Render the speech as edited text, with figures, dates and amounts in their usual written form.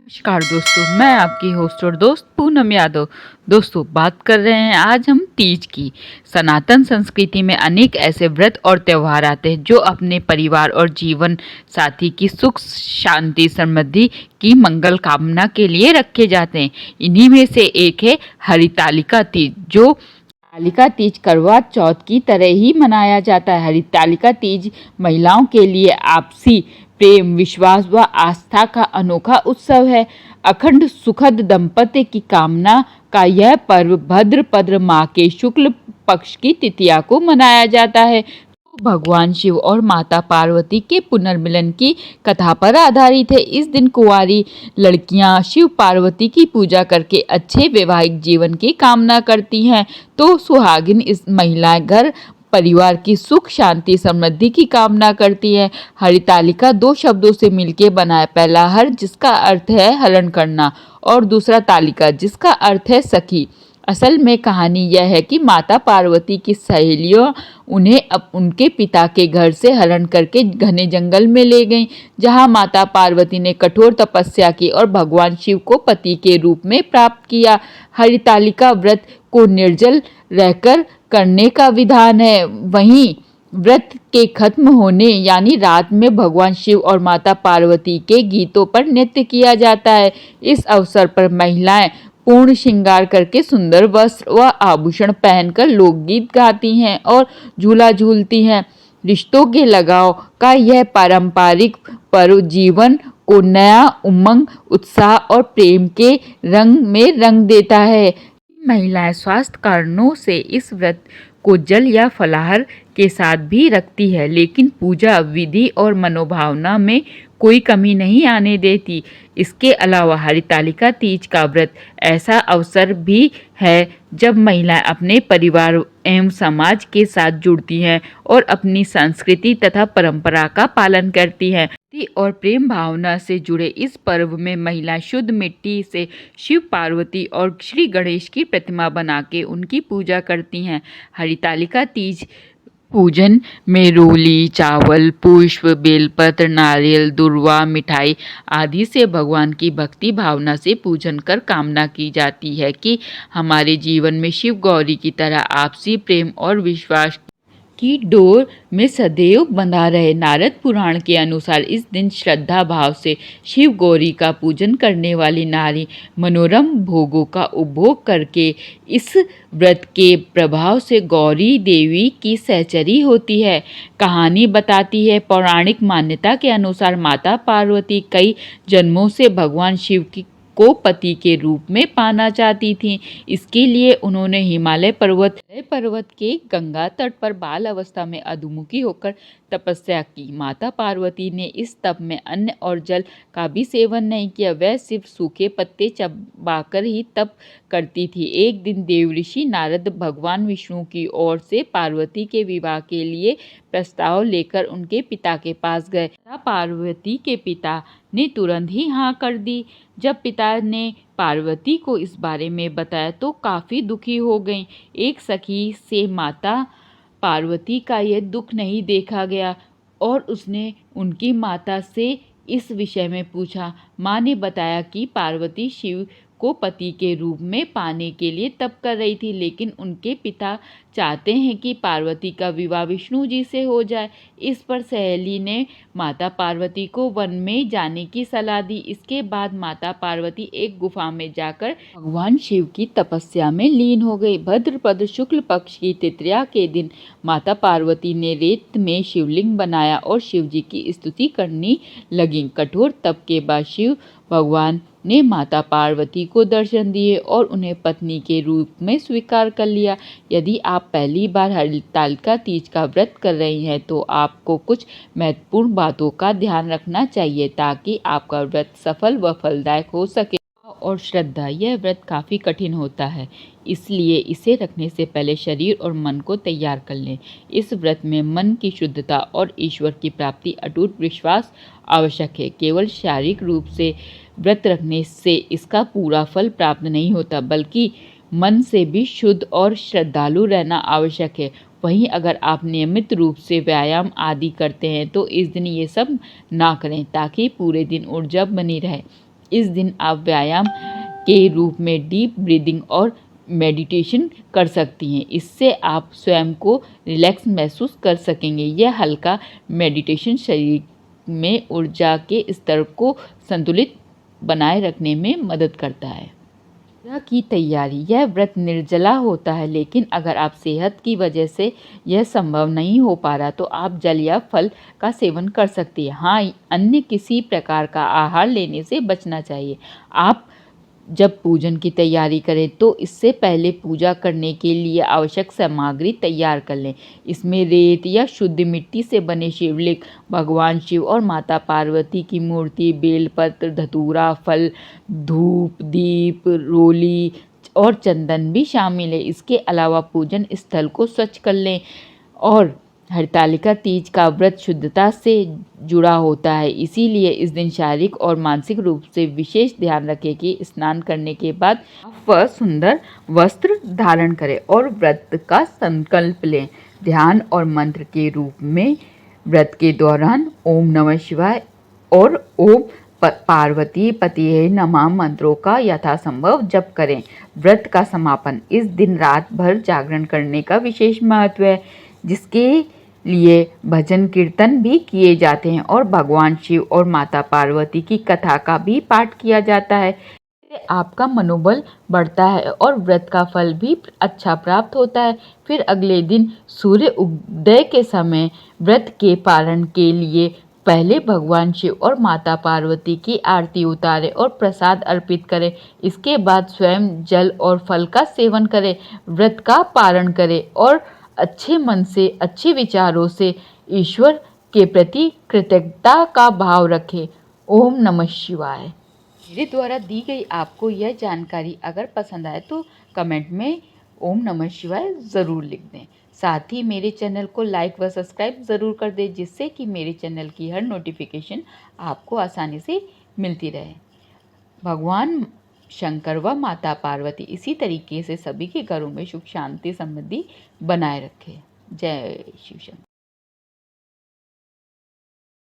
नमस्कार दोस्तों, मैं आपकी होस्ट और दोस्त पूनम यादव। दोस्तों, बात कर रहे हैं आज हम तीज की। सनातन संस्कृति में अनेक ऐसे व्रत और त्योहार आते हैं जो अपने परिवार और जीवन साथी की सुख शांति समृद्धि की मंगल कामना के लिए रखे जाते हैं। इन्हीं में से एक है हरितालिका तीज, जो हरितालिका तीज करवा चौथ की तरह ही मनाया जाता है। हरितालिका तीज महिलाओं के लिए आपसी प्रेम, विश्वास व आस्था का अनोखा उत्सव है। अखंड सुखद दंपत्य की कामना का यह पर्व भाद्रपद माह के शुक्ल पक्ष की तृतीया को मनाया जाता है। भगवान शिव और माता पार्वती के पुनर्मिलन की कथा पर आधारित है। इस दिन कुंवारी लड़कियां शिव पार्वती की पूजा करके अच्छे वैवाहिक जीवन की कामना करती हैं, तो सुहागिन इस महिलाएं घर परिवार की सुख शांति समृद्धि की कामना करती है। हरितालिका दो शब्दों से मिलकर बना है। पहला हर, जिसका अर्थ है हरण करना, और दूसरा तालिका, जिसका अर्थ है सखी। असल में कहानी यह है कि माता पार्वती की सहेलियों उन्हें उनके पिता के घर से हरण करके घने जंगल में ले गईं, जहां माता पार्वती ने कठोर तपस्या की और भगवान शिव को पति के रूप में प्राप्त किया। हरितालिका व्रत को निर्जल रहकर करने का विधान है। वहीं व्रत के खत्म होने यानी रात में भगवान शिव और माता पार्वती के गीतों पर नृत्य किया जाता है। इस अवसर पर महिलाएं पूर्ण श्रृंगार करके सुंदर वस्त्र व आभूषण पहनकर लोकगीत गाती हैं और झूला झूलती हैं। रिश्तों के लगाव का यह पारंपरिक पर्व जीवन को नया उमंग, उत्साह और प्रेम के रंग में रंग देता है। महिलाएं स्वास्थ्य कारणों से इस व्रत को जल या फलाहार के साथ भी रखती है, लेकिन पूजा विधि और मनोभावना में कोई कमी नहीं आने देती। इसके अलावा हरितालिका तीज का व्रत ऐसा अवसर भी है जब महिलाएं अपने परिवार एवं समाज के साथ जुड़ती हैं और अपनी संस्कृति तथा परंपरा का पालन करती हैं। और प्रेम भावना से जुड़े इस पर्व में महिलाएं शुद्ध मिट्टी से शिव पार्वती और श्री गणेश की प्रतिमा बना के उनकी पूजा करती हैं। हरितालिका तीज पूजन में रोली, चावल, पुष्प, बेलपत्र, नारियल, दुर्वा, मिठाई आदि से भगवान की भक्ति भावना से पूजन कर कामना की जाती है कि हमारे जीवन में शिव गौरी की तरह आपसी प्रेम और विश्वास की डोर में सदैव बंधा रहे। नारद पुराण के अनुसार इस दिन श्रद्धा भाव से शिव गौरी का पूजन करने वाली नारी मनोरम भोगों का उपभोग करके इस व्रत के प्रभाव से गौरी देवी की सहचरी होती है। कहानी बताती है, पौराणिक मान्यता के अनुसार माता पार्वती कई जन्मों से भगवान शिव को पति के रूप में पाना चाहती थीं। इसके लिए उन्होंने हिमालय पर्वत के गंगा तट पर बाल अवस्था में अधोमुखी होकर तपस्या की। माता पार्वती ने इस तप में अन्न और जल का भी सेवन नहीं किया, वह सिर्फ सूखे पत्ते चबाकर ही तप करती थी। एक दिन देवऋषि नारद भगवान विष्णु की ओर से पार्वती के विवाह के लिए प्रस्ताव लेकर उनके पिता के पास गए। पार्वती के पिता ने तुरंत ही हाँ कर दी। जब पिता ने पार्वती को इस बारे में बताया तो काफ़ी दुखी हो गईं। एक सखी से माता पार्वती का यह दुख नहीं देखा गया और उसने उनकी माता से इस विषय में पूछा। माँ ने बताया कि पार्वती शिव को पति के रूप में पाने के लिए तप कर रही थी, लेकिन उनके पिता चाहते हैं कि पार्वती का विवाह विष्णु जी से हो जाए। इस पर सहेली ने माता पार्वती को वन में जाने की सलाह दी। इसके बाद माता पार्वती एक गुफा में जाकर भगवान शिव की तपस्या में लीन हो गई। भाद्रपद शुक्ल पक्ष की तृतीया के दिन माता पार्वती ने रेत में शिवलिंग बनाया और शिव जी की स्तुति करनी लगी। कठोर तप के बाद शिव भगवान ने माता पार्वती को दर्शन दिए और उन्हें पत्नी के रूप में स्वीकार कर लिया। यदि आप पहली बार हरितालिका तीज का व्रत कर रही हैं तो आपको कुछ महत्वपूर्ण बातों का ध्यान रखना चाहिए ताकि आपका व्रत सफल व फलदायक हो सके। और श्रद्धा, यह व्रत काफ़ी कठिन होता है, इसलिए इसे रखने से पहले शरीर और मन को तैयार कर लें। इस व्रत में मन की शुद्धता और ईश्वर की प्राप्ति अटूट विश्वास आवश्यक है। केवल शारीरिक रूप से व्रत रखने से इसका पूरा फल प्राप्त नहीं होता, बल्कि मन से भी शुद्ध और श्रद्धालु रहना आवश्यक है। वहीं अगर आप नियमित रूप से व्यायाम आदि करते हैं तो इस दिन ये सब ना करें ताकि पूरे दिन ऊर्जा बनी रहे। इस दिन आप व्यायाम के रूप में डीप ब्रीदिंग और मेडिटेशन कर सकती हैं। इससे आप स्वयं को रिलैक्स महसूस कर सकेंगे। यह हल्का मेडिटेशन शरीर में ऊर्जा के स्तर को संतुलित बनाए रखने में मदद करता है। पूजा की तैयारी। यह व्रत निर्जला होता है, लेकिन अगर आप सेहत की वजह से यह संभव नहीं हो पा रहा तो आप जल या फल का सेवन कर सकती हैं। हाँ, अन्य किसी प्रकार का आहार लेने से बचना चाहिए। आप जब पूजन की तैयारी करें तो इससे पहले पूजा करने के लिए आवश्यक सामग्री तैयार कर लें। इसमें रेत या शुद्ध मिट्टी से बने शिवलिंग, भगवान शिव और माता पार्वती की मूर्ति, बेलपत्र, धतूरा, फल, धूप, दीप, रोली और चंदन भी शामिल है। इसके अलावा पूजन स्थल को स्वच्छ कर लें। और हरतालिका तीज का व्रत शुद्धता से जुड़ा होता है, इसीलिए इस दिन शारीरिक और मानसिक रूप से विशेष ध्यान रखें कि स्नान करने के बाद वह सुंदर वस्त्र धारण करें और व्रत का संकल्प लें। ध्यान और मंत्र के रूप में व्रत के दौरान ओम नमः शिवाय और ओम पार्वती पतिये नमः मंत्रों का यथासंभव जप करें। व्रत का समापन। इस दिन रात भर जागरण करने का विशेष महत्व है, जिसके लिए भजन कीर्तन भी किए जाते हैं और भगवान शिव और माता पार्वती की कथा का भी पाठ किया जाता है। इससे आपका मनोबल बढ़ता है और व्रत का फल भी अच्छा प्राप्त होता है। फिर अगले दिन सूर्य उदय के समय व्रत के पालन के लिए पहले भगवान शिव और माता पार्वती की आरती उतारें और प्रसाद अर्पित करें। इसके बाद स्वयं जल और फल का सेवन करें। व्रत का पालन करें और अच्छे मन से, अच्छे विचारों से ईश्वर के प्रति कृतज्ञता का भाव रखें। ओम नमः शिवाय। मेरे द्वारा दी गई आपको यह जानकारी अगर पसंद आए तो कमेंट में ओम नमः शिवाय ज़रूर लिख दें। साथ ही मेरे चैनल को लाइक व सब्सक्राइब ज़रूर कर दें, जिससे कि मेरे चैनल की हर नोटिफिकेशन आपको आसानी से मिलती रहे। भगवान शंकर व माता पार्वती इसी तरीके से सभी के घरों में सुख शांति समृद्धि बनाए रखे। जय शिव शंकर।